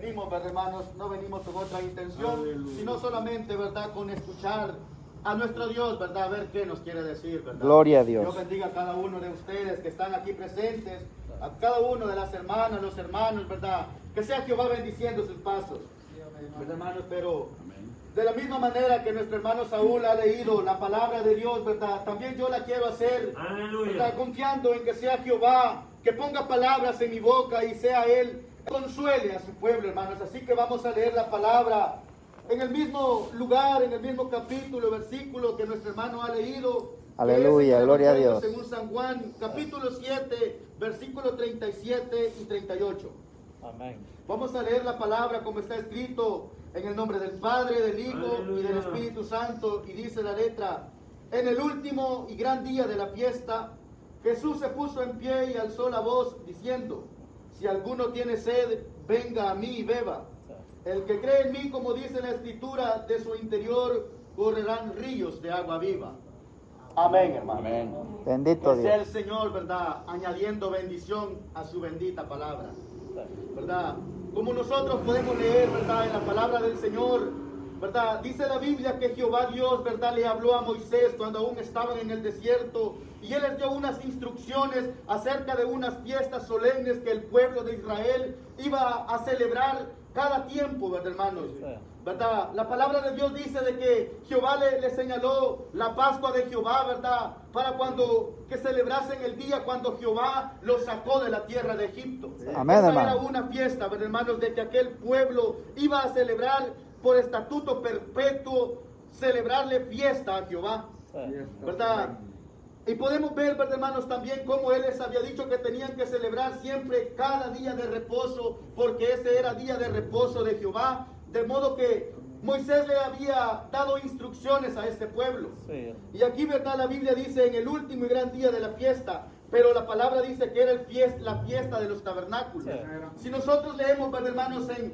venimos, ¿verdad, hermanos? No venimos con otra intención, Aleluya. sino solamente, ¿verdad?, con escuchar a nuestro Dios, ¿verdad?, a ver qué nos quiere decir, ¿verdad? Gloria a Dios. Dios bendiga a cada uno de ustedes que están aquí presentes, a cada uno de las hermanas, los hermanos, ¿verdad? Que sea Jehová bendiciendo sus pasos, ¿verdad, hermanos? Pero de la misma manera que nuestro hermano Saúl ha leído la palabra de Dios, ¿verdad? También yo la quiero hacer, ¿verdad?, confiando en que sea Jehová que ponga palabras en mi boca y sea Él que consuele a su pueblo, hermanos. Así que vamos a leer la palabra en el mismo lugar, en el mismo capítulo, versículo que nuestro hermano ha leído. Aleluya, gloria a Dios. Según San Juan, capítulo 7, versículos 37 y 38. Amén. Vamos a leer la palabra como está escrito en el nombre del Padre, del Hijo y del Espíritu Santo. Y dice la letra: en el último y gran día de la fiesta, Jesús se puso en pie y alzó la voz diciendo: si alguno tiene sed, venga a mí y beba. El que cree en mí, como dice la Escritura, de su interior correrán ríos de agua viva. Amén, hermano. Amén. Bendito Que sea Dios. el Señor, ¿verdad?, añadiendo bendición a su bendita palabra, ¿verdad? Como nosotros podemos leer, ¿verdad?, en la palabra del Señor, ¿verdad? Dice la Biblia que Jehová Dios, ¿verdad?, le habló a Moisés cuando aún estaban en el desierto, y él les dio unas instrucciones acerca de unas fiestas solemnes que el pueblo de Israel iba a celebrar cada tiempo, ¿verdad, hermanos? ¿Verdad? La palabra de Dios dice de que Jehová le señaló la Pascua de Jehová, ¿verdad?, para que celebrasen el día cuando Jehová los sacó de la tierra de Egipto. Amén, Esa hermano. era una fiesta, ¿verdad, hermanos?, de que aquel pueblo iba a celebrar por estatuto perpetuo, celebrarle fiesta a Jehová, ¿verdad? Y podemos ver, ¿verdad, hermanos?, también cómo Él les había dicho que tenían que celebrar siempre cada día de reposo, porque ese era día de reposo de Jehová, de modo que Moisés le había dado instrucciones a este pueblo. Sí. Y aquí, ¿verdad?, la Biblia dice en el último y gran día de la fiesta, pero la palabra dice que era la fiesta de los tabernáculos. Sí. Si nosotros leemos, ¿verdad, hermanos, en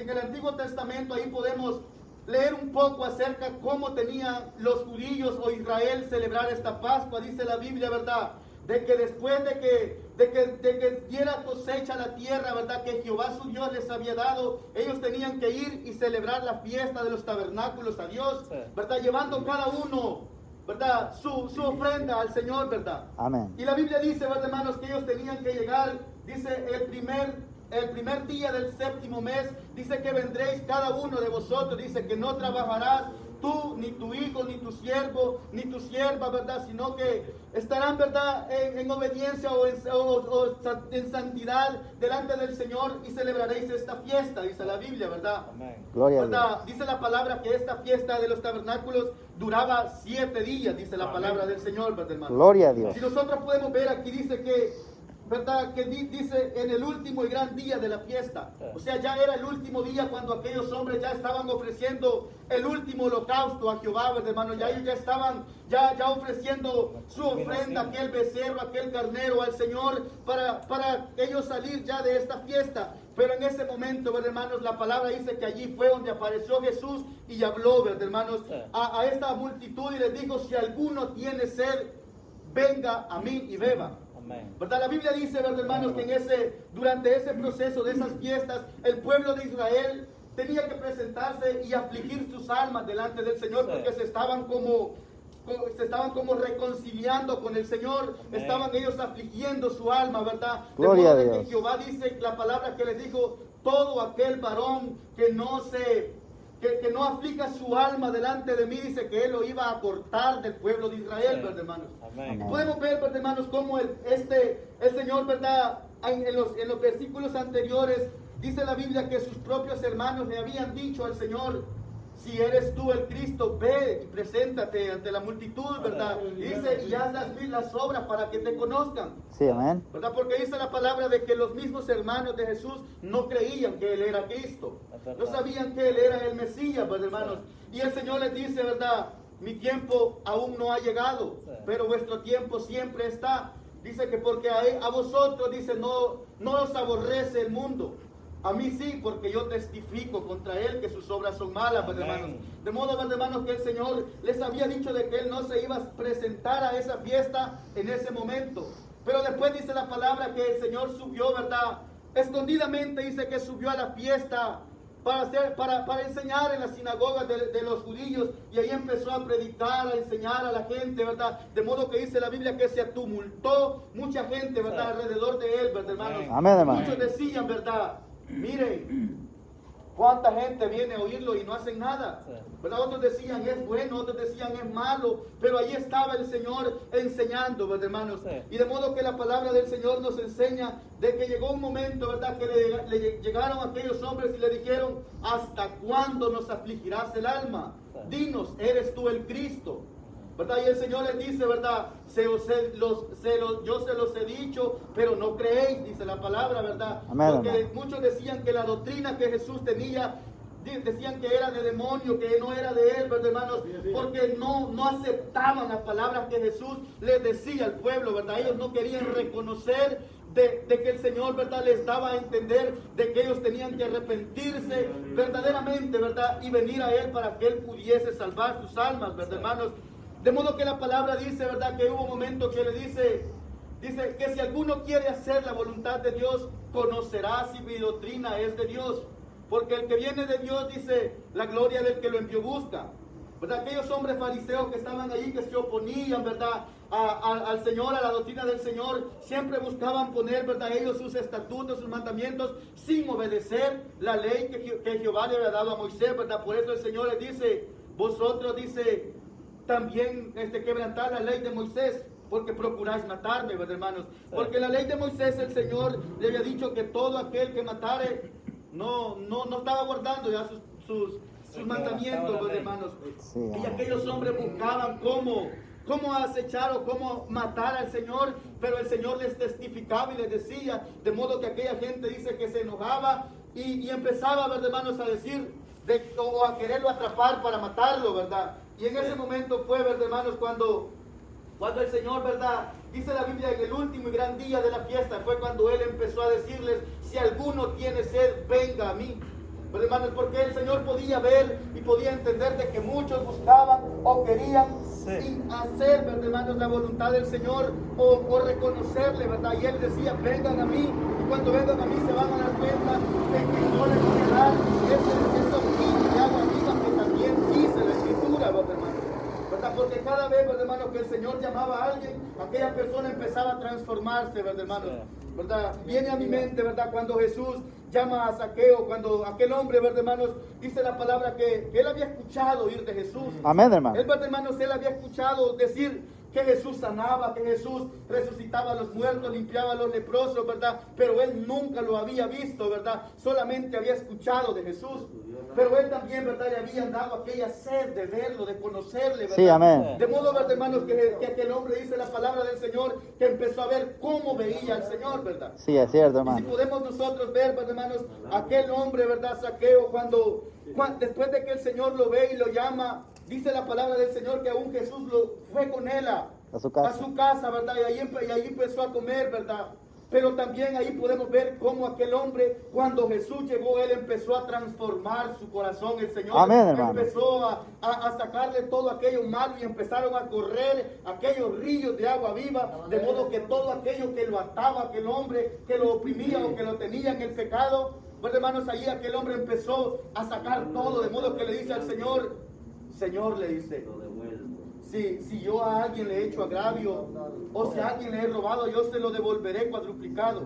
el Antiguo Testamento, ahí podemos leer un poco acerca cómo tenían los judíos o Israel celebrar esta Pascua. Dice la Biblia, ¿verdad?, de que después de que diera cosecha la tierra, ¿verdad?, que Jehová su Dios les había dado, ellos tenían que ir y celebrar la fiesta de los tabernáculos a Dios, ¿verdad?, llevando cada uno, ¿verdad?, su ofrenda al Señor, ¿verdad? Amén. Y la Biblia dice, ¿verdad, hermanos?, que ellos tenían que llegar, dice, el primer día del séptimo mes, dice que vendréis cada uno de vosotros, dice que no trabajarás tú, ni tu hijo, ni tu siervo, ni tu sierva, ¿verdad?, sino que estarán, ¿verdad?, en obediencia o en santidad delante del Señor y celebraréis esta fiesta, dice la Biblia, ¿verdad? Amén. Gloria a Dios. ¿Verdad? Dice la palabra que esta fiesta de los tabernáculos duraba 7 días, dice la palabra del Señor, ¿verdad, hermano? Gloria a Dios. Si nosotros podemos ver aquí, dice que, ¿verdad?, que dice en el último y gran día de la fiesta. O sea, ya era el último día cuando aquellos hombres ya estaban ofreciendo el último holocausto a Jehová, ¿verdad, hermano? Ya ellos ya estaban ya ofreciendo su ofrenda, aquel becerro, aquel carnero al Señor, para ellos salir ya de esta fiesta. Pero en ese momento, ¿verdad, hermanos?, la palabra dice que allí fue donde apareció Jesús y habló, ¿verdad, hermanos?, a esta multitud y les dijo: si alguno tiene sed, venga a mí y beba. Amén. ¿Verdad? La Biblia dice, ¿verdad, hermanos?, que durante ese proceso de esas fiestas, el pueblo de Israel tenía que presentarse y afligir sus almas delante del Señor, porque se estaban como reconciliando con el Señor. Amén. Estaban ellos afligiendo su alma, ¿verdad? Gloria a de modo Dios. que Jehová dice la palabra que les dijo: todo aquel varón que no aflija su alma delante de mí, dice que Él lo iba a cortar del pueblo de Israel, Sí. ¿verdad, hermanos? Amén. Podemos ver, ¿verdad, hermanos, cómo el Señor, ¿verdad?, en los versículos anteriores, dice la Biblia que sus propios hermanos le habían dicho al Señor: si eres tú el Cristo, ve y preséntate ante la multitud, ¿verdad? Dice: y haz las obras para que te conozcan. Sí, amén. ¿Verdad? Porque dice la palabra de que los mismos hermanos de Jesús no creían que Él era Cristo. No sabían que Él era el Mesías, ¿verdad, hermanos? Y el Señor les dice, ¿verdad?, mi tiempo aún no ha llegado, pero vuestro tiempo siempre está. Dice que porque a vosotros, dice, no os aborrece el mundo. A mí sí, porque yo testifico contra él que sus obras son malas, ¿verdad, hermanos? De modo, ¿verdad, hermanos?, que el Señor les había dicho de que Él no se iba a presentar a esa fiesta en ese momento. Pero después dice la palabra que el Señor subió, ¿verdad?, escondidamente dice que subió a la fiesta para enseñar en las sinagogas de los judíos, y ahí empezó a predicar, a enseñar a la gente, ¿verdad? De modo que dice la Biblia que se tumultó mucha gente, ¿verdad? Alrededor de él, ¿verdad, hermanos? Amén, hermano. Muchos decían, ¿verdad? Miren, cuánta gente viene a oírlo y no hacen nada, ¿verdad? Otros decían es bueno, otros decían es malo, pero ahí estaba el Señor enseñando, ¿verdad, hermanos? Y de modo que la palabra del Señor nos enseña de que llegó un momento, ¿verdad? Que le llegaron aquellos hombres y le dijeron: ¿hasta cuándo nos afligirás el alma? Dinos, ¿eres tú el Cristo? ¿Verdad? Y el Señor les dice, ¿verdad? Yo se los he dicho, pero no creéis, dice la palabra, ¿verdad? Amén, porque hermano. muchos decían que la doctrina que Jesús tenía, decían que era de demonio, que no era de él, ¿verdad, hermanos? Porque no aceptaban las palabras que Jesús les decía al pueblo, ¿verdad? Ellos no querían reconocer de que el Señor, ¿verdad?, les daba a entender de que ellos tenían que arrepentirse verdaderamente, ¿verdad? Y venir a Él para que Él pudiese salvar sus almas, ¿verdad, hermanos? De modo que la palabra dice, ¿verdad?, que hubo un momento que le dice que si alguno quiere hacer la voluntad de Dios, conocerá si mi doctrina es de Dios. Porque el que viene de Dios, dice, la gloria del que lo envió busca. ¿Verdad? Aquellos hombres fariseos que estaban allí, que se oponían, ¿verdad?, al Señor, a la doctrina del Señor, siempre buscaban poner, ¿verdad?, ellos sus estatutos, sus mandamientos, sin obedecer la ley que Jehová le había dado a Moisés, ¿verdad? Por eso el Señor les dice: vosotros, dice, también quebrantad la ley de Moisés, porque procuráis matarme, ¿verdad, hermanos? Porque la ley de Moisés, el Señor le había dicho que todo aquel que matare no estaba guardando ya sus mandamientos, ¿verdad, hermanos? Sí, Y aquellos hombres buscaban cómo acechar o cómo matar al Señor, pero el Señor les testificaba y les decía, de modo que aquella gente dice que se enojaba y empezaba, ¿verdad, hermanos?, a decir o a quererlo atrapar para matarlo, ¿verdad? Y en ese momento fue, ¿verdad, hermanos?, cuando el Señor, ¿verdad?, dice la Biblia, en el último y gran día de la fiesta, fue cuando Él empezó a decirles: si alguno tiene sed, venga a mí. Pero, hermanos, porque el Señor podía ver y podía entender de que muchos buscaban o querían hacer, ¿verdad, hermanos?, la voluntad del Señor o reconocerle, ¿verdad? Y Él decía: vengan a mí, y cuando vengan a mí se van a dar cuenta de que yo les voy a dar esos ríos de agua viva que también dice la Escritura, ¿verdad, hermanos? ¿Verdad? Porque cada vez, ¿verdad, hermanos?, que el Señor llamaba a alguien, aquella persona empezaba a transformarse, ¿verdad, hermanos? ¿Verdad? Viene a mi mente, ¿verdad?, cuando Jesús llama a Zaqueo, cuando aquel hombre, ¿verdad, hermanos?, dice la palabra que él había escuchado oír de Jesús. Amén, hermano. Él, ¿verdad, hermanos?, él había escuchado decir que Jesús sanaba, que Jesús resucitaba a los muertos, limpiaba a los leprosos, ¿verdad? Pero él nunca lo había visto, ¿verdad? Solamente había escuchado de Jesús. Pero él también, ¿verdad?, le había dado aquella sed de verlo, de conocerle, ¿verdad? Sí, amén. De modo, ¿verdad, hermanos?, que aquel hombre, dice la palabra del Señor, que empezó a ver cómo veía al Señor, ¿verdad? Sí, es cierto, Y si hermano. podemos nosotros ver, ¿verdad, hermanos?, aquel hombre, ¿verdad?, Zaqueo, después de que el Señor lo ve y lo llama, dice la palabra del Señor que aún Jesús fue con él a su casa, ¿verdad? Y ahí empezó a comer, ¿verdad? Pero también ahí podemos ver cómo aquel hombre, cuando Jesús llegó, él empezó a transformar su corazón. El Señor Amén, hermano. empezó a sacarle todo aquello malo y empezaron a correr aquellos ríos de agua viva, de modo que todo aquello que lo ataba, aquel hombre que lo oprimía o que lo tenía en el pecado, pues, hermanos, allí aquel hombre empezó a sacar todo, de modo que le dice al Señor: Señor, le dice, si yo a alguien le he hecho agravio o si a alguien le he robado, yo se lo devolveré cuadruplicado.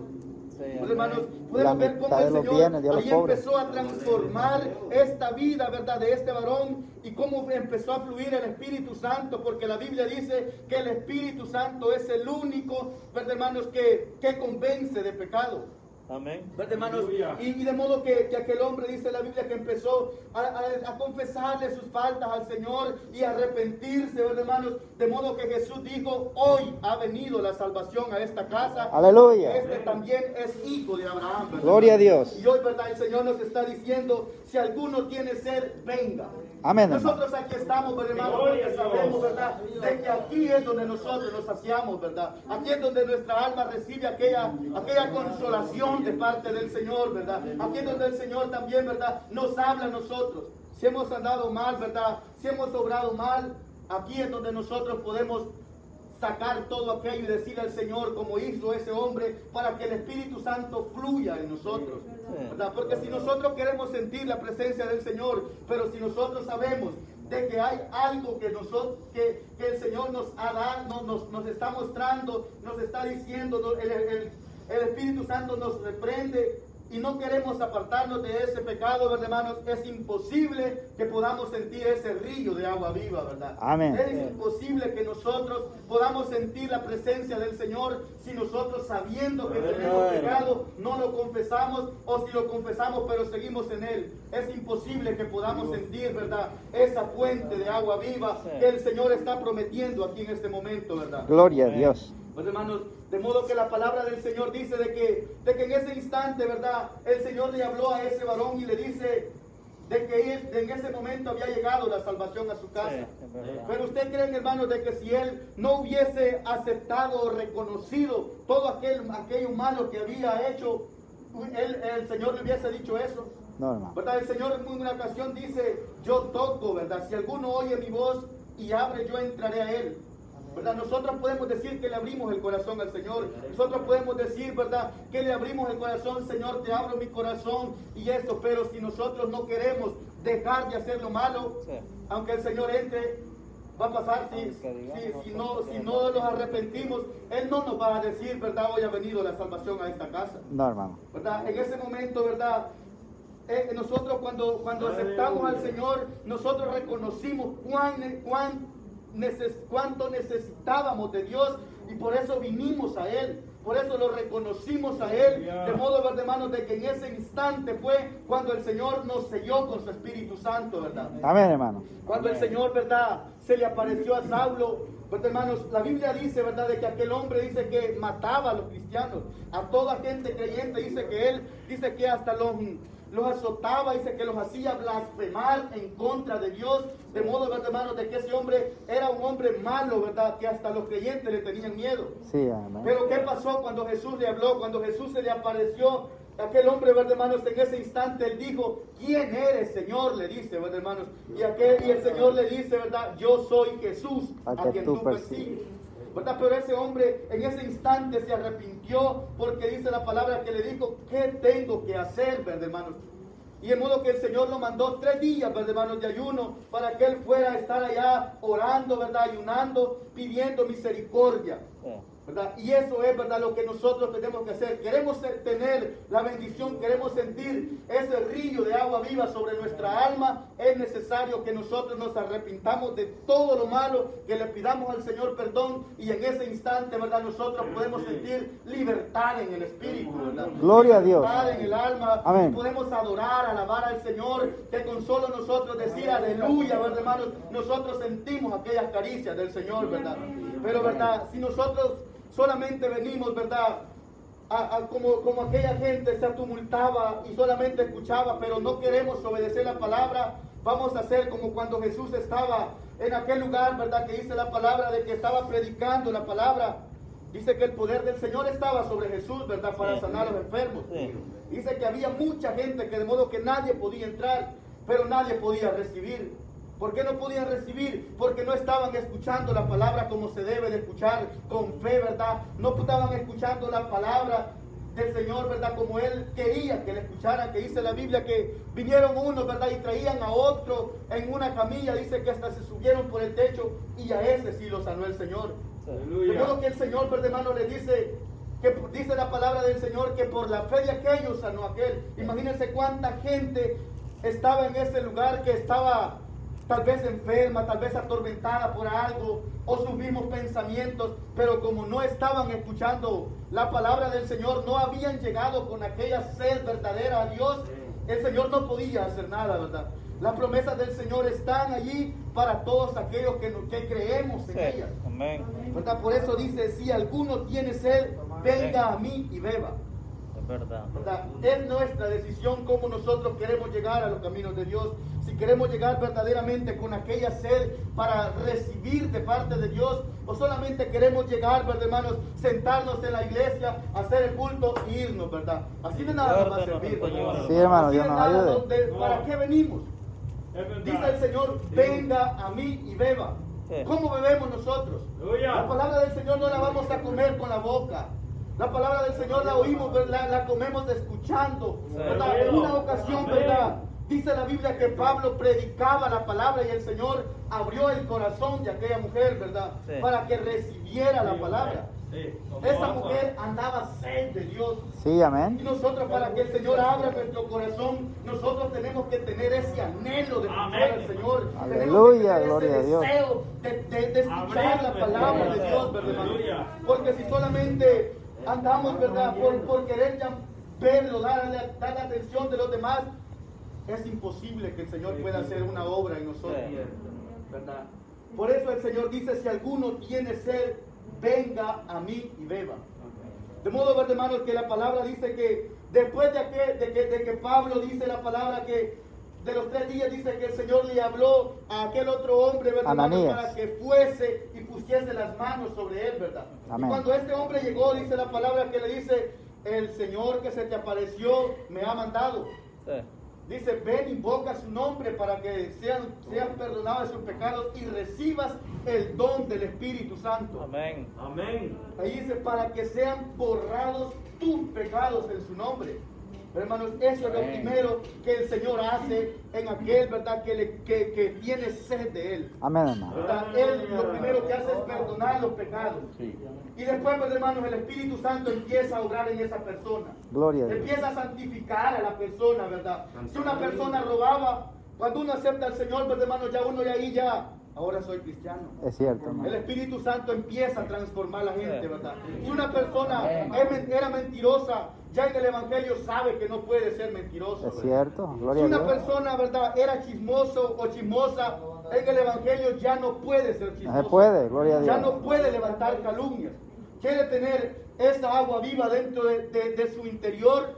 Pues, hermanos, podemos ver cómo el Señor ahí empezó a transformar esta vida, ¿verdad?, de este varón, y cómo empezó a fluir el Espíritu Santo, porque la Biblia dice que el Espíritu Santo es el único, ¿verdad, hermanos?, que convence de pecado. Amén. ¿Verdad, hermanos? Y de modo que aquel hombre, dice la Biblia, que empezó a confesarle sus faltas al Señor y a arrepentirse, ¿verdad, hermanos? De modo que Jesús dijo: hoy ha venido la salvación a esta casa. Aleluya. Este también es hijo de Abraham, ¿verdad? Gloria a Dios. Y hoy, ¿verdad?, el Señor nos está diciendo: si alguno tiene sed, venga. Amén, hermano. Nosotros aquí estamos, ¿verdad, hermano? Porque sabemos, ¿verdad?, de que aquí es donde nosotros nos saciamos, ¿verdad? Aquí es donde nuestra alma recibe aquella consolación de parte del Señor, ¿verdad? Aquí es donde el Señor también, ¿verdad?, nos habla a nosotros. Si hemos andado mal, ¿verdad?, si hemos obrado mal, aquí es donde nosotros podemos sacar todo aquello y decirle al Señor como hizo ese hombre para que el Espíritu Santo fluya en nosotros, ¿verdad? Porque si nosotros queremos sentir la presencia del Señor, pero si nosotros sabemos de que hay algo que el Señor nos ha dado, nos está mostrando, nos está diciendo, el Espíritu Santo nos reprende y no queremos apartarnos de ese pecado, ¿verdad, hermanos? Es imposible que podamos sentir ese río de agua viva, ¿verdad? Amén. Es imposible que nosotros podamos sentir la presencia del Señor si nosotros, sabiendo que tenemos pecado, no lo confesamos, o si lo confesamos pero seguimos en él. Es imposible que podamos sentir, ¿verdad?, esa fuente de agua viva que el Señor está prometiendo aquí en este momento, ¿verdad? Gloria a Dios. Pues, hermanos, de modo que la palabra del Señor dice de que en ese instante, ¿verdad?, el Señor le habló a ese varón y le dice de que en ese momento había llegado la salvación a su casa. Pero usted creen, hermanos, de que si él no hubiese aceptado o reconocido todo aquello malo que había hecho, el Señor le hubiese dicho eso. No, hermano. ¿Verdad? El Señor en una ocasión dice: yo toco, ¿verdad? Si alguno oye mi voz y abre, yo entraré a él. ¿Verdad? Nosotros podemos decir que le abrimos el corazón al Señor. Nosotros podemos decir, ¿verdad?, que le abrimos el corazón. Señor, te abro mi corazón y esto. Pero si nosotros no queremos dejar de hacer lo malo, aunque el Señor entre, va a pasar si no nos arrepentimos. Él no nos va a decir, ¿verdad?, hoy ha venido la salvación a esta casa. No, hermano. ¿Verdad? En ese momento, ¿verdad?, nosotros cuando aceptamos al Señor, nosotros reconocimos cuánto necesitábamos de Dios, y por eso vinimos a Él, por eso lo reconocimos a Él, de modo, ¿verdad, hermanos?, de que en ese instante fue cuando el Señor nos selló con su Espíritu Santo, ¿verdad? Amén, hermano. Cuando el Señor, ¿verdad?, se le apareció a Saulo, ¿verdad, hermanos? La Biblia dice, ¿verdad?, de que aquel hombre dice que mataba a los cristianos, a toda gente creyente. Dice que él, dice que hasta los azotaba, dice que los hacía blasfemar en contra de Dios, de modo, ¿verdad, hermanos?, de que ese hombre era un hombre malo, ¿verdad?, que hasta los creyentes le tenían miedo. Sí, amén. Pero ¿qué pasó cuando Jesús le habló? Cuando Jesús se le apareció, aquel hombre, ¿verdad, hermanos?, en ese instante él dijo: ¿quién eres, Señor?, le dice, ¿verdad, hermanos? Y el Señor le dice, ¿verdad?, yo soy Jesús, a quien tú persigues. ¿Verdad? Pero ese hombre en ese instante se arrepintió, porque dice la palabra que le dijo: ¿qué tengo que hacer, verdad, hermanos? Y de modo que el Señor lo mandó 3 días, verdad, hermanos, de ayuno, para que él fuera a estar allá orando, verdad, ayunando, pidiendo misericordia, ¿verdad? Y eso es, ¿verdad?, lo que nosotros tenemos que hacer. Queremos tener la bendición, queremos sentir ese río de agua viva sobre nuestra alma. Es necesario que nosotros nos arrepintamos de todo lo malo, que le pidamos al Señor perdón, y en ese instante, ¿verdad?, nosotros podemos sentir libertad en el espíritu, ¿verdad? Gloria a Dios. Libertad en el alma. Amén. Y podemos adorar, alabar al Señor, que con solo nosotros decir aleluya, ¿verdad, hermanos?, nosotros sentimos aquellas caricias del Señor, ¿verdad? Pero, ¿verdad?, si nosotros solamente venimos, ¿verdad?, como aquella gente se tumultaba y solamente escuchaba, pero no queremos obedecer la palabra, vamos a ser como cuando Jesús estaba en aquel lugar, ¿verdad?, que dice la palabra de que estaba predicando la palabra. Dice que el poder del Señor estaba sobre Jesús, ¿verdad?, para sanar a los enfermos. Dice que había mucha gente, que de modo que nadie podía entrar, pero nadie podía recibir. ¿Por qué no podían recibir? Porque no estaban escuchando la palabra como se debe de escuchar, con fe, ¿verdad? No estaban escuchando la palabra del Señor, ¿verdad?, como Él quería que le escucharan. Que dice la Biblia que vinieron unos, ¿verdad?, y traían a otro en una camilla. Dice que hasta se subieron por el techo, y a ese sí lo sanó el Señor. De modo que el Señor, ¿verdad, hermano?, le dice, que dice la palabra del Señor, que por la fe de aquellos sanó a aquel. Imagínense cuánta gente estaba en ese lugar, que estaba tal vez enferma, tal vez atormentada por algo, o sus mismos pensamientos, pero como no estaban escuchando la palabra del Señor, no habían llegado con aquella sed verdadera a Dios, el Señor no podía hacer nada, ¿verdad? Las promesas del Señor están allí para todos aquellos que creemos en ellas. Amén. ¿Verdad? Por eso dice: si alguno tiene sed, venga a mí y beba. Verdad. ¿Verdad? Es nuestra decisión cómo nosotros queremos llegar a los caminos de Dios. Si queremos llegar verdaderamente con aquella sed para recibir de parte de Dios, o solamente queremos llegar, ¿verdad, hermanos?, sentarnos en la iglesia, hacer el culto y irnos, ¿verdad? Así de nada nos va a servir, ¿verdad? Sí, hermano, Así Dios de nos nada ayude. ¿para qué venimos? Dice el Señor: venga a mí y beba. Sí. ¿Cómo bebemos nosotros? La palabra del Señor no la vamos a comer con la boca. La palabra del Señor la oímos, la comemos escuchando. ¿Verdad? En una ocasión, ¿verdad? Dice la Biblia que Pablo predicaba la palabra y el Señor abrió el corazón de aquella mujer, ¿verdad? Sí. Para que recibiera la palabra. Esa mujer andaba sed de Dios. Sí, Y amén. nosotros, para que el Señor abra nuestro corazón, nosotros tenemos que tener ese anhelo de escuchar al Señor. Aleluya, Tenemos que tener gloria ese a Dios. deseo de escuchar la palabra de Dios, ¿verdad, hermano? Porque si solamente andamos, ¿verdad? Por querer ya verlo, darle atención de los demás, es imposible que el Señor pueda hacer una obra en nosotros, ¿verdad? Por eso el Señor dice, si alguno tiene sed, venga a mí y beba. De modo, ¿verdad, hermanos? Que la palabra dice que después de que Pablo dice la palabra que de los 3 días, dice que el Señor le habló a aquel otro hombre, ¿verdad, hermanos? Ananías. Para que fuese y pusiese las manos sobre él, ¿verdad? Amén. Y cuando este hombre llegó, dice la palabra que le dice, el Señor que se te apareció me ha mandado. Sí. Dice, ven, invoca su nombre para que sean perdonados sus pecados y recibas el don del Espíritu Santo. Amén. Amén. Ahí dice, para que sean borrados tus pecados en su nombre. Pero, hermanos, eso es lo Amén. primero que el Señor hace en aquel, ¿verdad? Que tiene sed de Él. Amén, hermano. ¿Verdad? Él lo primero que hace es perdonar los pecados. Sí. Y después, pues, hermanos, el Espíritu Santo empieza a obrar en esa persona. Gloria a Dios. Empieza a santificar a la persona, ¿verdad? Si una persona robaba, cuando uno acepta al Señor, pues, hermanos, ya uno ya, ahora soy cristiano. Es cierto, El hermano. Espíritu Santo empieza a transformar a la gente, ¿verdad? Si una persona era mentirosa, ya en el Evangelio sabe que no puede ser mentiroso. Es ¿verdad? cierto. Si Gloria a una Dios. persona, ¿verdad?, era chismoso o chismosa, en el Evangelio ya no puede ser No chismoso. se puede, gloria a Ya Dios. no puede levantar calumnias. Quiere tener esa agua viva dentro de su interior,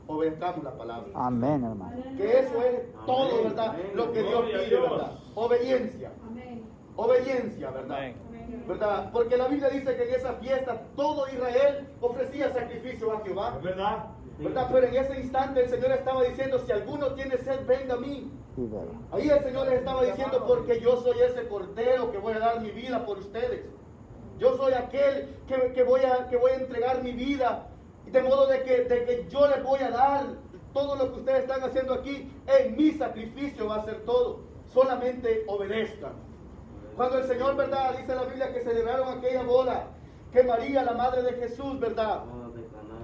obedezcamos la palabra. Amén, hermano. Que eso es todo, ¿verdad? Amén. Lo que Dios Gloria a pide, Dios. ¿verdad? Obediencia. Obediencia, ¿verdad? Amén. ¿Verdad? Porque la Biblia dice que en esa fiesta todo Israel ofrecía sacrificio a Jehová. ¿Es verdad? ¿Verdad? Pero en ese instante el Señor estaba diciendo, si alguno tiene sed, venga a mí. Sí, beba. Ahí el Señor les estaba diciendo, porque yo soy ese cordero que voy a dar mi vida por ustedes. Yo soy aquel que voy a entregar mi vida. De modo de que yo les voy a dar todo lo que ustedes están haciendo aquí. En mi sacrificio va a ser todo. Solamente obedezcan. Cuando el Señor, ¿verdad? Dice la Biblia que celebraron aquella boda, que María, la madre de Jesús, ¿verdad?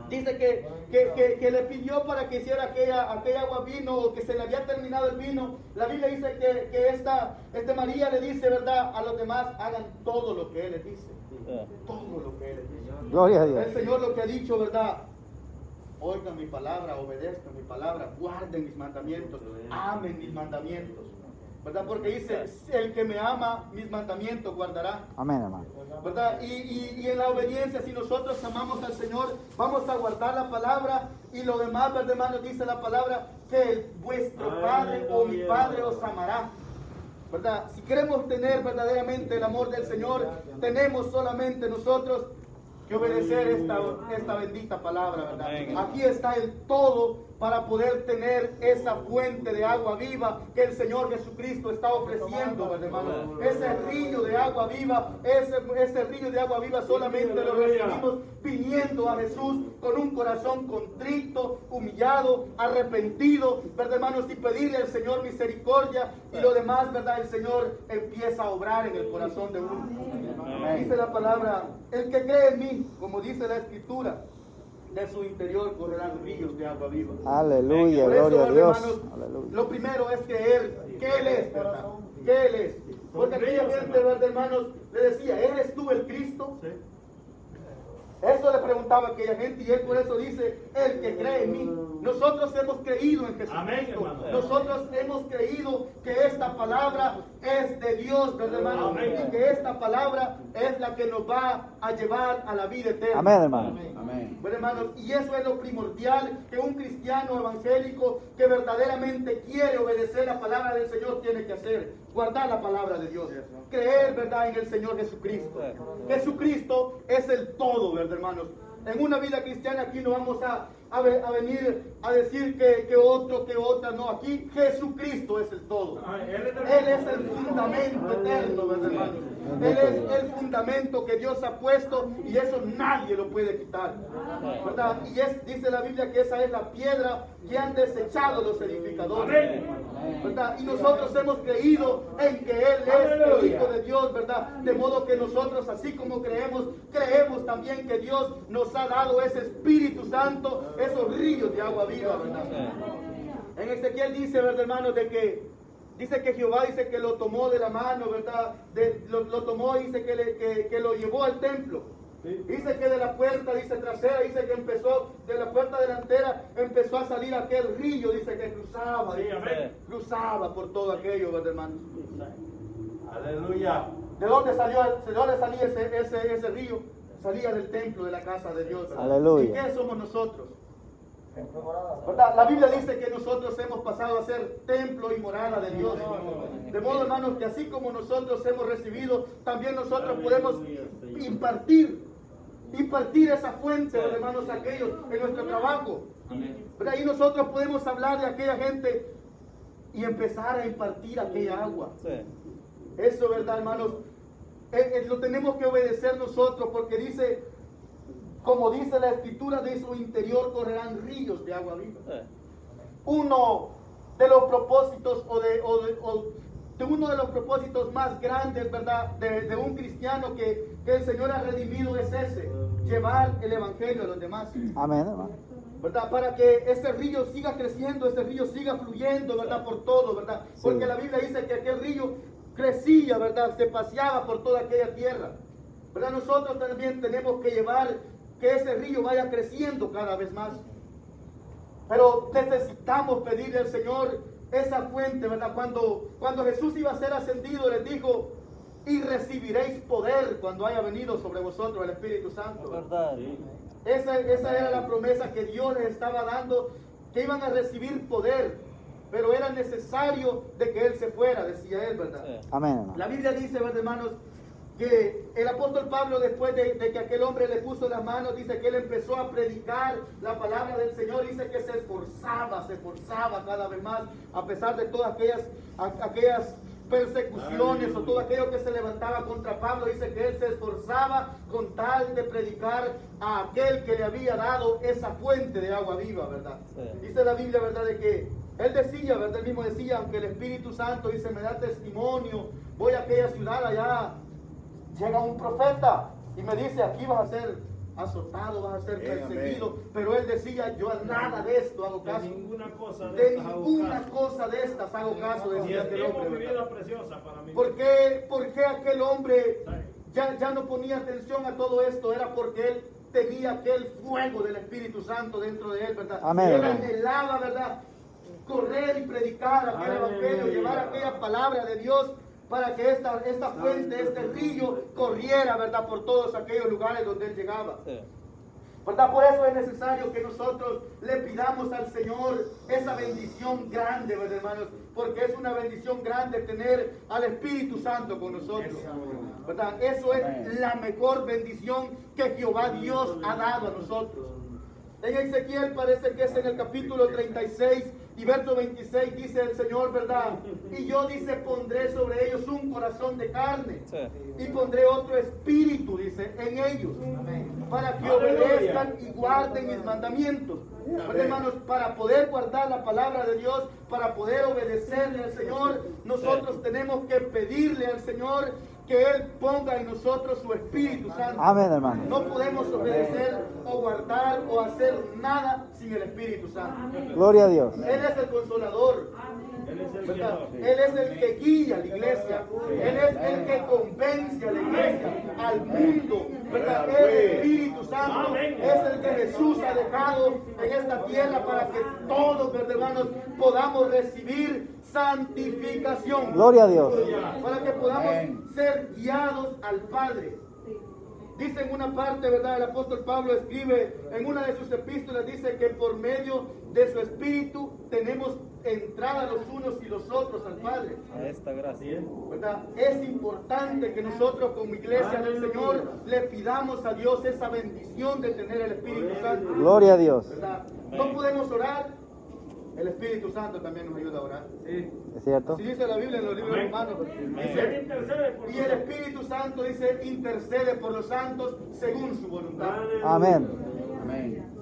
Dice que le pidió para que hiciera aquella agua vino, o que se le había terminado el vino. La Biblia dice que esta María le dice, ¿verdad?, a los demás, hagan todo lo que Él les dice. Todo lo que Él les dice. Gloria a Dios. El Señor lo que ha dicho, ¿verdad? Oigan mi palabra, obedezcan mi palabra, guarden mis mandamientos, amen mis mandamientos. ¿Verdad? Porque dice, el que me ama, mis mandamientos guardará. Amén, hermano. ¿Verdad? Y en la obediencia, si nosotros amamos al Señor, vamos a guardar la palabra y lo demás, ¿verdad, hermanos? Dice la palabra que vuestro Padre o mi Padre os amará. ¿Verdad? Si queremos tener verdaderamente el amor del Señor, tenemos solamente nosotros que obedecer esta bendita palabra, ¿verdad? Amén. Aquí está el todo para poder tener esa fuente de agua viva que el Señor Jesucristo está ofreciendo, ¿verdad, hermano? Ese río de agua viva, ese río de agua viva solamente lo recibimos viniendo a Jesús con un corazón contrito, humillado, arrepentido, ¿verdad, hermanos? Y pedirle al Señor misericordia y lo demás, ¿verdad? El Señor empieza a obrar en el corazón de uno. Amén. Dice la palabra, el que cree en mí, como dice la Escritura, de su interior correrán ríos de agua viva. Aleluya, Por eso, gloria a Dios. hermanos, Aleluya. lo primero es creer que Él es, ¿verdad? Que Él es. Porque aquella gente, ¿verdad, hermanos? Le decía, ¿eres tú el Cristo? Sí. Eso le preguntaba a aquella gente y Él por eso dice, el que cree en mí. Nosotros hemos creído en Jesucristo. Amén, hermano. Nosotros hemos creído que esta palabra es de Dios, ¿verdad, hermano? Amén. Y que esta palabra es la que nos va a llevar a la vida eterna. Amén, hermano. Amén. Bueno, hermanos, y eso es lo primordial que un cristiano evangélico que verdaderamente quiere obedecer la palabra del Señor tiene que hacer. Guardar la palabra de Dios. Creer, ¿verdad?, en el Señor Jesucristo. Jesucristo es el todo, ¿verdad, hermanos? En una vida cristiana aquí no vamos a venir a decir que otro, que otra. No, aquí Jesucristo es el todo. Él es el fundamento eterno, ¿verdad, hermanos? Él es el fundamento que Dios ha puesto y eso nadie lo puede quitar, ¿verdad? Y dice la Biblia que esa es la piedra que han desechado los edificadores, ¿verdad? Y nosotros hemos creído en que Él es el Hijo de Dios, ¿verdad? De modo que nosotros, así como creemos también que Dios nos ha dado ese Espíritu Santo, esos ríos de agua viva, ¿verdad? En Ezequiel dice, ¿verdad, hermanos? Dice que Jehová dice que lo tomó de la mano, ¿verdad? Lo tomó y dice que lo llevó al templo. Sí. Dice que de la puerta, dice trasera, dice que empezó, de la puerta delantera empezó a salir aquel río, dice que cruzaba, sí, cruzaba por todo aquello, ¿verdad, hermanos? Aleluya. ¿De dónde salía ese río? Salía del templo de la casa de Dios, ¿verdad? Aleluya. ¿Y qué somos nosotros? ¿Verdad? La Biblia dice que nosotros hemos pasado a ser templo y morada de Dios. De modo, hermanos, que así como nosotros hemos recibido, también nosotros podemos impartir esa fuente, hermanos, a aquellos en nuestro trabajo. ¿Verdad? Y nosotros podemos hablarle a aquella gente y empezar a impartir aquella agua. Eso, ¿verdad, hermanos? Lo tenemos que obedecer nosotros porque dice, como dice la Escritura, de su interior correrán ríos de agua viva. Uno de los propósitos de uno de los propósitos más grandes, ¿verdad? De un cristiano que el Señor ha redimido es ese, llevar el Evangelio a los demás. Amén, hermano. ¿Verdad? Para que ese río siga creciendo, ese río siga fluyendo, ¿verdad? Por todo, ¿verdad? Porque la Biblia dice que aquel río crecía, ¿verdad? Se paseaba por toda aquella tierra. ¿Verdad? Nosotros también tenemos que llevar que ese río vaya creciendo cada vez más. Pero necesitamos pedirle al Señor esa fuente, ¿verdad? Cuando Jesús iba a ser ascendido, les dijo, y recibiréis poder cuando haya venido sobre vosotros el Espíritu Santo. ¿Verdad? Esa era la promesa que Dios les estaba dando, que iban a recibir poder, pero era necesario de que Él se fuera, decía Él, ¿verdad? Amén, hermano. La Biblia dice, ¿verdad, hermanos? Que el apóstol Pablo, después de que aquel hombre le puso las manos, dice que él empezó a predicar la palabra del Señor, dice que se esforzaba cada vez más, a pesar de todas aquellas persecuciones o todo aquello que se levantaba contra Pablo. Dice que él se esforzaba con tal de predicar a aquel que le había dado esa fuente de agua viva, ¿verdad? Dice la Biblia, ¿verdad? De que él decía, ¿verdad? Él mismo decía, aunque el Espíritu Santo, dice, me da testimonio, voy a aquella ciudad allá, llega un profeta y me dice, aquí vas a ser azotado, vas a ser perseguido. Pero él decía, yo a nada de esto hago caso. De ninguna cosa de estas hago caso. Decía aquel hombre, mi vida preciosa para mí. ¿Por qué aquel hombre ya no ponía atención a todo esto? Era porque él tenía aquel fuego del Espíritu Santo dentro de él, ¿verdad? Amén. Él anhelaba, ¿verdad? Correr y predicar aquel evangelio, llevar aquella palabra de Dios, para que esta fuente, este río corriera, ¿verdad? Por todos aquellos lugares donde él llegaba. ¿Verdad? Por eso es necesario que nosotros le pidamos al Señor esa bendición grande, ¿verdad, hermanos? Porque es una bendición grande tener al Espíritu Santo con nosotros, ¿verdad? Eso es la mejor bendición que Jehová Dios ha dado a nosotros. En Ezequiel parece que es en el capítulo 36 y verso 26 dice el Señor, ¿verdad? Y yo, dice, pondré sobre ellos un corazón de carne y pondré otro espíritu, dice, en ellos, para que obedezcan y guarden mis mandamientos. ¿Verdad, hermanos? Para poder guardar la palabra de Dios, para poder obedecerle al Señor, nosotros tenemos que pedirle al Señor que Él ponga en nosotros su Espíritu Santo. Amén, hermano. No podemos obedecer o guardar o hacer nada sin el Espíritu Santo. Gloria a Dios. Él es el consolador. ¿Verdad? Él es el que guía a la iglesia. Él es el que convence a la iglesia, al mundo. ¿Verdad? El Espíritu Santo es el que Jesús ha dejado en esta tierra para que todos, ¿verdad, hermanos, podamos recibir santificación. Gloria a Dios. Para que podamos ser guiados al Padre. Dice en una parte, ¿verdad? El apóstol Pablo escribe en una de sus epístolas, dice que por medio de su Espíritu tenemos entrada los unos y los otros al Padre. A esta gracia. ¿Verdad? Es importante que nosotros como iglesia del Señor le pidamos a Dios esa bendición de tener el Espíritu Santo. Gloria a Dios. ¿Verdad? No podemos orar. El Espíritu Santo también nos ayuda a orar. ¿Es cierto? Así dice la Biblia en los libros de Romanos. Dice, y el Espíritu Santo dice, intercede por los santos según su voluntad. Amén.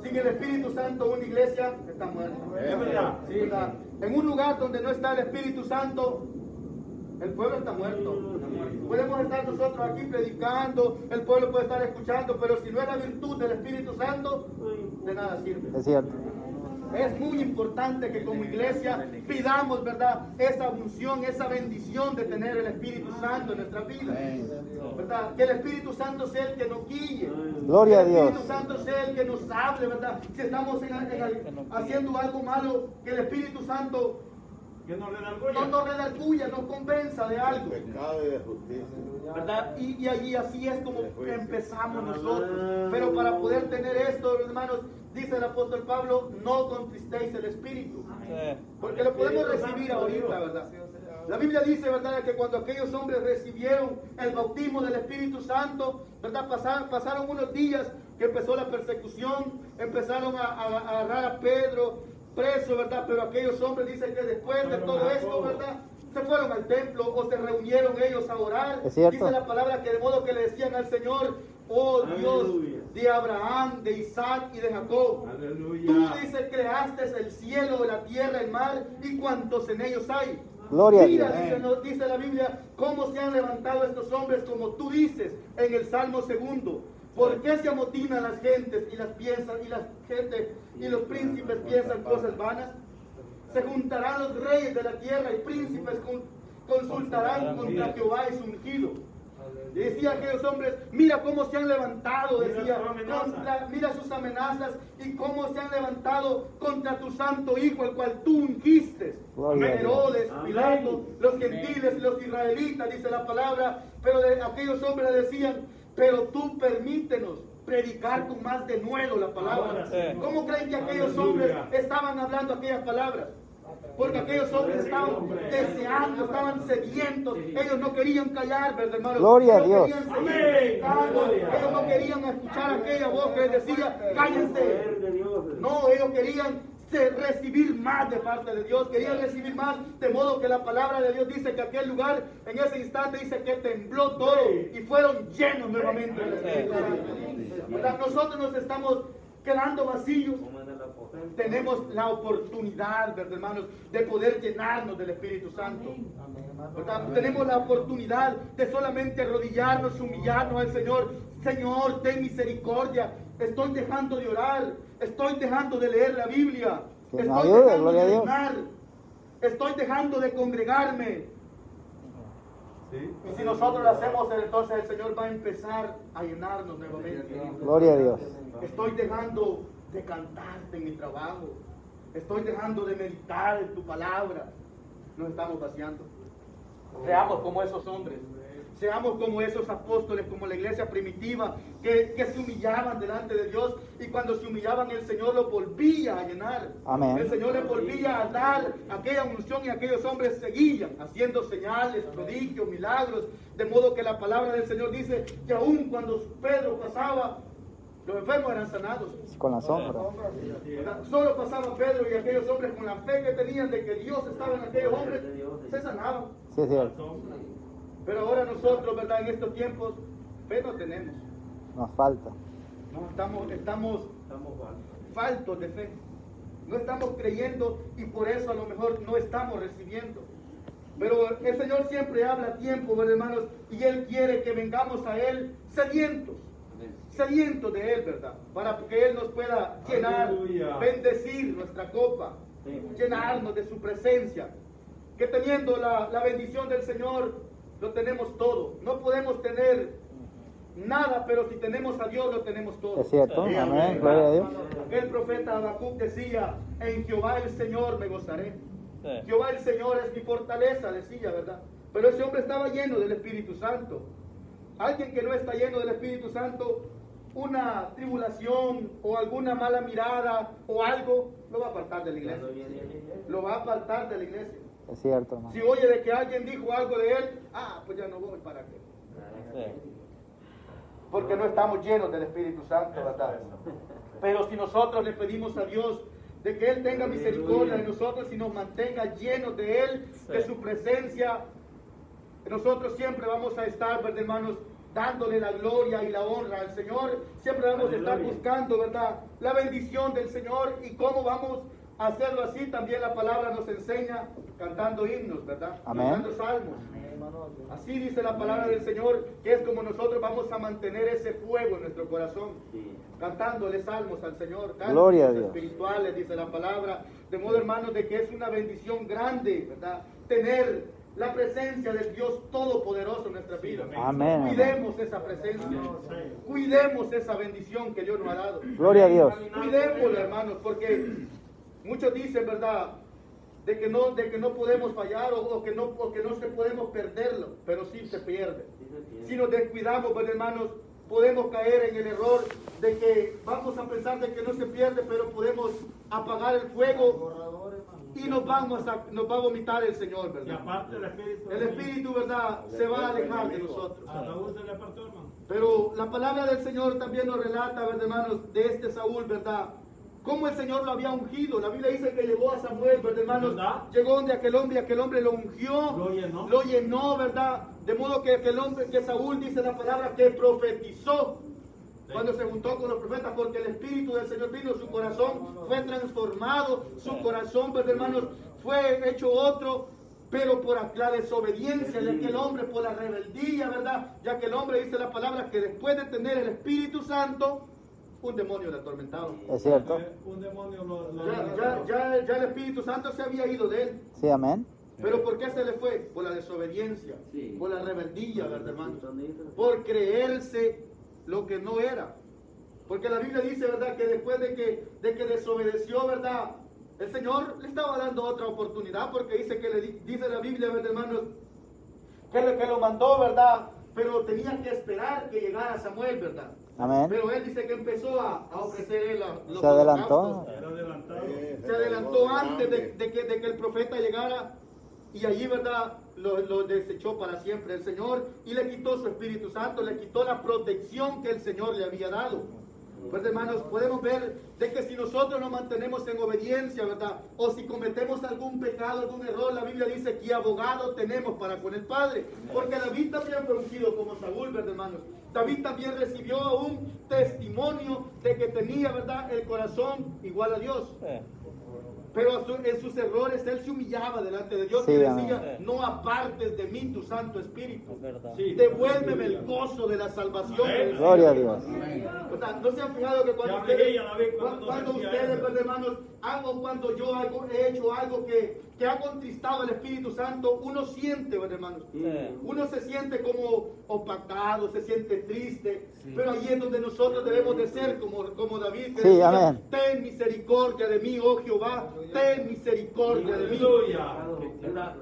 Sin el Espíritu Santo una iglesia está muerta. Es verdad. Sí, ¿verdad? En un lugar donde no está el Espíritu Santo, el pueblo está muerto. Podemos estar nosotros aquí predicando, el pueblo puede estar escuchando, pero si no es la virtud del Espíritu Santo, de nada sirve. Es cierto. Es muy importante que como iglesia pidamos, ¿verdad?, esa unción, esa bendición de tener el Espíritu Santo en nuestra vida, ¿verdad? Que el Espíritu Santo sea el que nos guíe. Gloria a Que el Dios. Espíritu Santo sea el que nos hable, ¿verdad? Si estamos haciendo algo malo, que el Espíritu Santo Que no le dan no nos redarguya, nos convenza de algo. Pecado y de justicia. ¿Verdad? Y allí así es como empezamos nosotros. Pero para poder tener esto, hermanos, dice el apóstol Pablo, no contristéis el Espíritu. Porque lo podemos recibir ahorita, ¿verdad? La Biblia dice, ¿verdad?, que cuando aquellos hombres recibieron el bautismo del Espíritu Santo, ¿verdad?, pasaron unos días que empezó la persecución, empezaron a agarrar a Pedro preso, ¿verdad? Pero aquellos hombres dicen que después de todo esto, ¿verdad?, se fueron al templo o se reunieron ellos a orar. ¿Es cierto? Dice la palabra que de modo que le decían al Señor, oh Dios Aleluya. de Abraham, de Isaac y de Jacob. Aleluya. Tú, dice, creaste el cielo, la tierra, el mar y cuantos en ellos hay. Gloria a Mira, Dios. dice la Biblia, cómo se han levantado estos hombres, como tú dices en el Salmo 2. ¿Por qué se amotinan las gentes y las piensan y los príncipes piensan cosas vanas? Se juntarán los reyes de la tierra y príncipes consultarán contra Jehová y su ungido. Y decía aquellos hombres, mira cómo se han levantado, decía, mira sus amenazas y cómo se han levantado contra tu santo Hijo, el cual tú ungiste. Gloria a Dios. Herodes, Pilato, los gentiles y los israelitas, dice la palabra, pero aquellos hombres le decían, pero tú permítenos predicar con más denuedo la palabra. ¿Cómo creen que aquellos hombres estaban hablando aquellas palabras? Porque aquellos hombres estaban deseando, estaban sedientos. Ellos no querían callar, ¿verdad, hermanos? Gloria a Ellos Dios. querían seguir predicando. Ellos no querían escuchar aquella voz que les decía, cállense. No, ellos querían recibir más de parte de Dios, querían recibir más, de modo que la palabra de Dios dice que aquel lugar, en ese instante dice que tembló todo y fueron llenos nuevamente del Espíritu Santo. ¿Verdad? Nosotros nos estamos quedando vacíos. Tenemos la oportunidad, ¿verdad, hermanos, de poder llenarnos del Espíritu Santo. ¿Verdad? Tenemos la oportunidad de solamente arrodillarnos, humillarnos al Señor. Señor, ten misericordia. Estoy dejando de orar. Estoy dejando de leer la Biblia. Que nos Estoy ayude, dejando gloria a de Dios. orar. Estoy dejando de congregarme. Y si nosotros lo hacemos, entonces el Señor va a empezar a llenarnos nuevamente. Gloria a Dios. Estoy dejando de cantarte en mi trabajo. Estoy dejando de meditar en tu palabra. Nos estamos vaciando. Seamos como esos hombres. Seamos como esos apóstoles, como la iglesia primitiva, que se humillaban delante de Dios. Y cuando se humillaban, el Señor los volvía a llenar. Amén. El Señor les volvía a dar aquella unción y aquellos hombres seguían haciendo señales, prodigios, milagros. De modo que la palabra del Señor dice que aún cuando Pedro pasaba, los enfermos eran sanados. Con la sombra. ¿Verdad? Solo pasaba Pedro y aquellos hombres con la fe que tenían de que Dios estaba en aquellos hombres, se sanaban. Sí, es cierto. Pero ahora nosotros, ¿verdad? En estos tiempos, fe no tenemos. Nos falta. No, estamos faltos de fe. No estamos creyendo y por eso a lo mejor no estamos recibiendo. Pero el Señor siempre habla a tiempo, ¿verdad, hermanos? Y Él quiere que vengamos a Él sedientos de Él, ¿verdad? Para que Él nos pueda llenar, Aleluya. bendecir nuestra copa, llenarnos de su presencia. Que teniendo la bendición del Señor, lo tenemos todo. No podemos tener nada, pero si tenemos a Dios, lo tenemos todo. Es cierto. Amén. Gloria a Dios. Aquel profeta Habacuc decía, en Jehová el Señor me gozaré. Jehová el Señor es mi fortaleza, decía, ¿verdad? Pero ese hombre estaba lleno del Espíritu Santo. Alguien que no está lleno del Espíritu Santo, una tribulación o alguna mala mirada o algo, lo va a apartar de la iglesia. Lo va a apartar de la iglesia. Es cierto, hermano. Si oye de que alguien dijo algo de él, pues ya no voy, ¿para qué? Porque no estamos llenos del Espíritu Santo, ¿verdad? Pero si nosotros le pedimos a Dios de que Él tenga misericordia de nosotros y nos mantenga llenos de Él, de su presencia. Nosotros siempre vamos a estar, ¿verdad, hermanos? Dándole la gloria y la honra al Señor. Siempre vamos a estar buscando, ¿verdad?, la bendición del Señor. ¿Y cómo vamos a hacerlo así? También la palabra nos enseña cantando himnos, ¿verdad? Amén. Cantando salmos. Así dice la palabra del Señor, que es como nosotros vamos a mantener ese fuego en nuestro corazón, cantándole salmos al Señor, Gloria a cánticos Dios. espirituales, dice la palabra. De modo, hermanos, de que es una bendición grande, ¿verdad?, tener la presencia del Dios Todopoderoso en nuestra vida. Amén. Cuidemos esa presencia, cuidemos esa bendición que Dios nos ha dado. Gloria a Dios. Cuidémosla, hermanos, porque muchos dicen, ¿verdad?, de que no podemos fallar o que no se podemos perderlo, pero sí se pierde. Si nos descuidamos, pues, hermanos, podemos caer en el error de que vamos a pensar de que no se pierde, pero podemos apagar el fuego y nos va a vomitar el Señor, Y ¿verdad? aparte el Espíritu. El Espíritu, ¿verdad?, se va a alejar de nosotros. A Saúl se le apartó, hermano. Pero la palabra del Señor también nos relata, ¿verdad, hermanos?, de este Saúl, ¿verdad?, cómo el Señor lo había ungido. La Biblia dice que llegó a Samuel, ¿verdad, hermanos? ¿Verdad? Llegó donde aquel hombre lo ungió, Lo llenó, ¿verdad? De modo que que Saúl, dice la palabra, que profetizó cuando se juntó con los profetas, porque el Espíritu del Señor vino, su corazón fue transformado, su corazón, ¿verdad, hermanos?, fue hecho otro. Pero por la desobediencia de aquel hombre, por la rebeldía, ¿verdad? Ya que el hombre, dice la palabra, que después de tener el Espíritu Santo, un demonio le atormentaba. Es cierto. Un demonio lo Ya el Espíritu Santo se había ido de él. Sí, amén. ¿Pero por qué se le fue? Por la desobediencia, Sí. por la rebeldía, ¿verdad, hermano? Por creerse lo que no era. Porque la Biblia dice, ¿verdad?, que después de que desobedeció, ¿verdad?, el Señor le estaba dando otra oportunidad, porque dice dice la Biblia, ¿verdad, hermanos?, que lo mandó, ¿verdad?, pero tenía que esperar que llegara Samuel, ¿verdad? Amén. Pero él dice que empezó a ofrecer él los Se adelantó. holocaustos. era adelantado. Se adelantó antes de que el profeta llegara, y allí, ¿verdad?, lo desechó para siempre el Señor y le quitó su Espíritu Santo, le quitó la protección que el Señor le había dado. Pues, hermanos, podemos ver de que si nosotros nos mantenemos en obediencia, ¿verdad?, o si cometemos algún pecado, algún error, la Biblia dice que abogado tenemos para con el Padre, porque David también fue ungido como Saúl, ¿verdad, hermanos? David también recibió un testimonio de que tenía, ¿verdad?, el corazón igual a Dios. Pero en sus errores él se humillaba delante de Dios, Sí, y amén. decía: no apartes de mí tu Santo Espíritu. Sí. Devuélveme el gozo de la salvación. Amén. Gloria a Dios. O sea, ¿no se han fijado que cuando Ya ustedes, veía, David, cuando decía ustedes, eso. pues, hermanos, cuando yo he hecho algo que ha contristado al Espíritu Santo, uno siente, pues, hermanos, uno se siente como opacado, se siente triste, pero ahí es donde nosotros debemos de ser como David, que Sí, decía: amén. ten misericordia de mí, oh Jehová, ten misericordia de mí. Aleluya.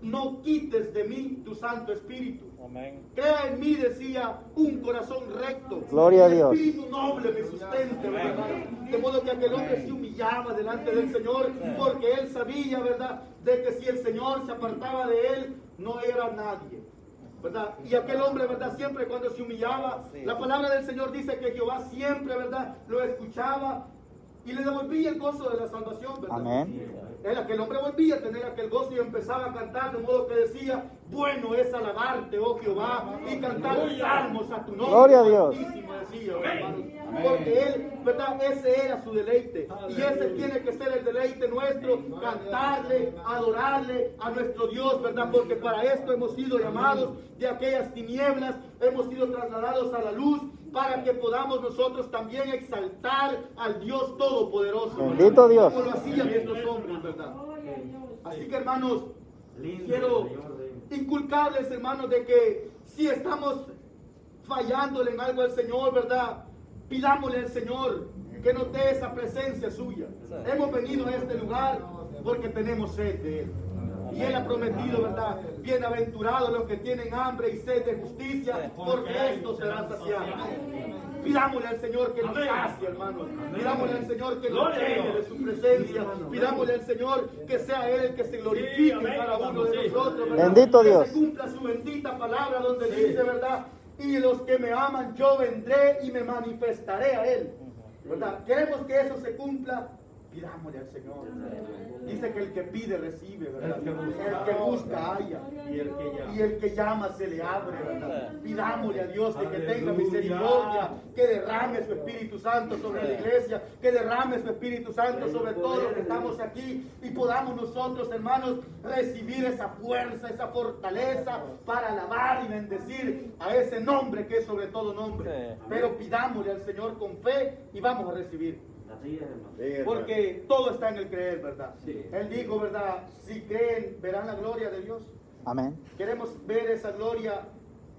No quites de mí tu Santo Espíritu. Amén. Crea en mí, decía, un corazón recto. Gloria a Un Dios. espíritu noble me sustente, ¿verdad? De modo que aquel hombre se humillaba delante del Señor, porque él sabía, ¿verdad?, de que si el Señor se apartaba de él, no era nadie, ¿verdad? Y aquel hombre, ¿verdad?, siempre cuando se humillaba, la palabra del Señor dice que Jehová siempre, ¿verdad?, lo escuchaba y le devolvía el gozo de la salvación, ¿verdad? Amén. Aquel hombre volvía a tener aquel gozo y empezaba a cantar, de modo que decía: bueno es alabarte, oh Jehová, y cantar salmos a tu nombre. Gloria a Dios. Santísimo, decía, hermanos. Porque él, ¿verdad?, ese era su deleite, y ese tiene que ser el deleite nuestro: cantarle, adorarle a nuestro Dios, ¿verdad? Porque para esto hemos sido llamados de aquellas tinieblas, hemos sido trasladados a la luz, para que podamos nosotros también exaltar al Dios Todopoderoso, ¿verdad? Bendito Dios. Como lo hacían estos hombres, ¿verdad? Así que, hermanos, quiero inculcarles, hermanos, de que si estamos fallándole en algo al Señor, ¿verdad?, pidámosle al Señor que nos dé esa presencia suya. Hemos venido a este lugar porque tenemos sed de Él. Y Él ha prometido, ¿verdad?, bienaventurados los que tienen hambre y sed de justicia, porque estos serán saciados. Pidámosle al Señor que nos sacie, hermano. Pidámosle al Señor que nos llene de su presencia. Pidámosle al Señor que sea Él el que se glorifique en cada uno de nosotros, ¿verdad? Bendito Que Dios. se cumpla su bendita palabra donde dice, ¿verdad?, y los que me aman yo vendré y me manifestaré a Él, ¿verdad? Queremos que eso se cumpla Pidámosle al Señor. Dice que el que pide recibe, ¿verdad? El que busca, El que busca halla. Y el que llama. Y el que llama se le abre, ¿verdad? Pidámosle a Dios que tenga Aleluya. misericordia, que derrame su Espíritu Santo sobre la iglesia, que derrame su Espíritu Santo sobre todos los que estamos aquí y podamos nosotros, hermanos, recibir esa fuerza, esa fortaleza para alabar y bendecir a ese nombre que es sobre todo nombre. Pero pidámosle al Señor con fe y vamos a recibir. Porque todo está en el creer, ¿verdad? Él dijo, ¿verdad? Si creen, verán la gloria de Dios. Amén. Queremos ver esa gloria,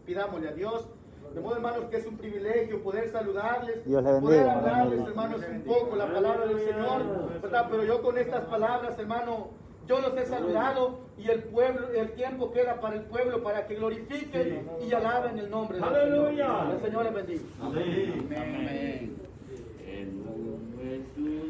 pidámosle a Dios. De modo, hermanos, que es un privilegio poder saludarles, Dios le bendiga, poder hablarles, hermano. hermanos, un poco la palabra del Señor, ¿verdad? Pero yo con estas palabras, hermano, yo los he saludado y el pueblo, el tiempo queda para el pueblo para que glorifiquen y alaben el nombre del Señor. Aleluya. El Señor les bendiga. Amén. Amén. En Jesús.